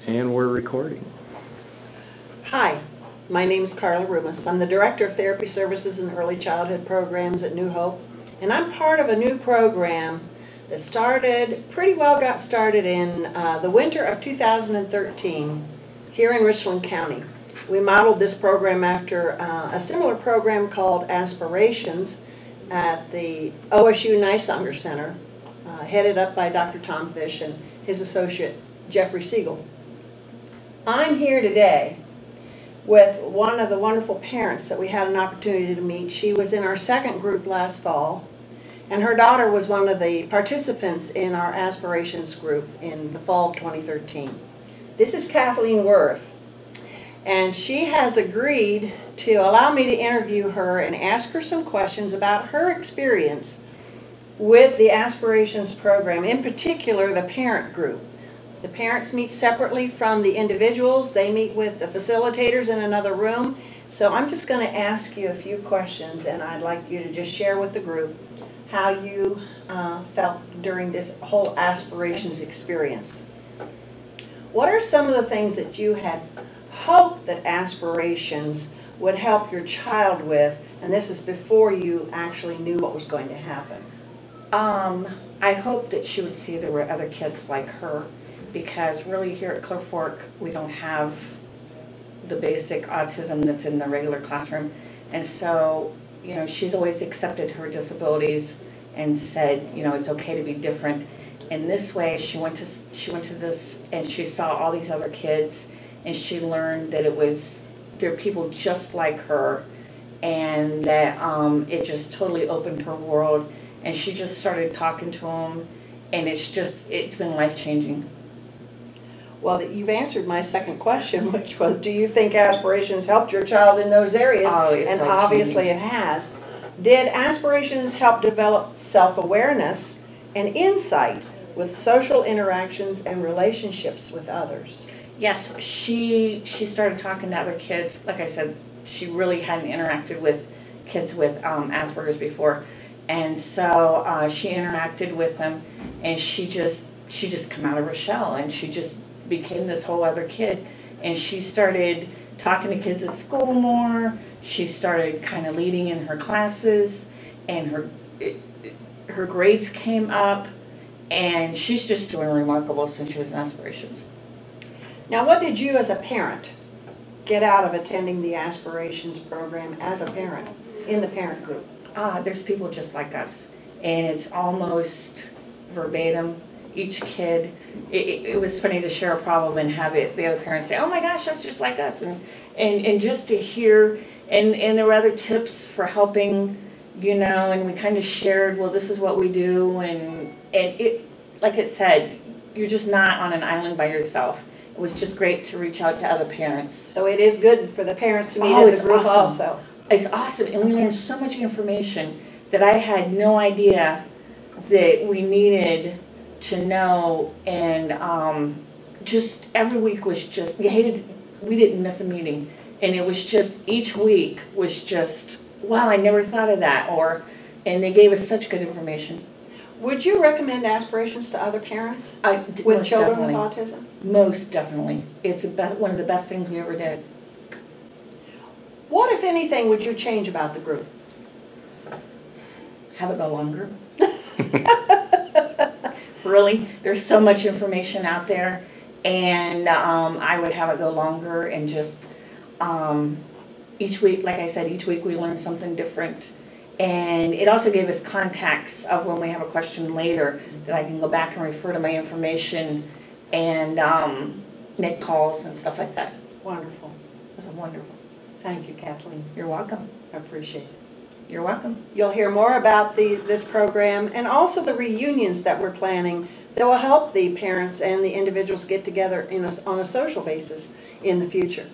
And we're recording. Hi, my name is Carla Rumas. I'm the Director of Therapy Services and Early Childhood Programs at New Hope, and I'm part of a new program that got started in the winter of 2013 here in Richland County. We modeled this program after a similar program called Aspirations at the OSU Nysanger Center, headed up by Dr. Tom Fish and his associate Jeffrey Siegel. I'm here today with one of the wonderful parents that we had an opportunity to meet. She was in our second group last fall, and her daughter was one of the participants in our Aspirations group in the fall of 2013. This is Kathleen Worth, and she has agreed to allow me to interview her and ask her some questions about her experience with the Aspirations program, in particular the parent group. The parents meet separately from the individuals. They meet with the facilitators in another room. So I'm just going to ask you a few questions, and I'd like you to just share with the group how you felt during this whole Aspirations experience. What are some of the things that you had hoped that Aspirations would help your child with, and this is before you actually knew what was going to happen? I hope that she would see there were other kids like her, because really here at Clear Fork we don't have the basic autism that's in the regular classroom, and so she's always accepted her disabilities and said it's okay to be different. And this way she went to this and she saw all these other kids, and she learned that there are people just like her, and that it just totally opened her world, and she just started talking to them, and it's been life-changing. Well, you've answered my second question, which was, do you think Aspirations helped your child in those areas? Oh, it's and obviously it has. Did Aspirations help develop self-awareness and insight with social interactions and relationships with others? Yes, she started talking to other kids. Like I said, she really hadn't interacted with kids with Asperger's before, and so she interacted with them, and she just come out of her shell, and she just became this whole other kid. And she started talking to kids at school more. She started kind of leading in her classes, and her grades came up, and she's just doing remarkable since she was in Aspirations. Now, what did you as a parent get out of attending the Aspirations program as a parent in the parent group? There's people just like us, and it's almost verbatim. Each kid, it was funny to share a problem and have the other parents say, "Oh my gosh, that's just like us," and just to hear, and there were other tips for helping, and we kind of shared, well, this is what we do, and it, like it said, you're just not on an island by yourself. It was just great to reach out to other parents. So it is good for the parents to meet as a group also. It's awesome, and we learned so much information that I had no idea that we needed to know, and just every week was just, we didn't miss a meeting, and it was just, each week was just, wow, I never thought of that, and they gave us such good information. Would you recommend Aspirations to other parents with children with autism? Most definitely. It's one of the best things we ever did. What, if anything, would you change about the group? Have it go longer. Really, there's so much information out there, and I would have it go longer, and just each week, like I said, each week we learn something different, and it also gave us contacts of when we have a question later that I can go back and refer to my information and make calls and stuff like that. Wonderful. It was wonderful. Thank you, Kathleen. You're welcome. I appreciate it. You're welcome. You'll hear more about this program and also the reunions that we're planning that will help the parents and the individuals get together on a social basis in the future.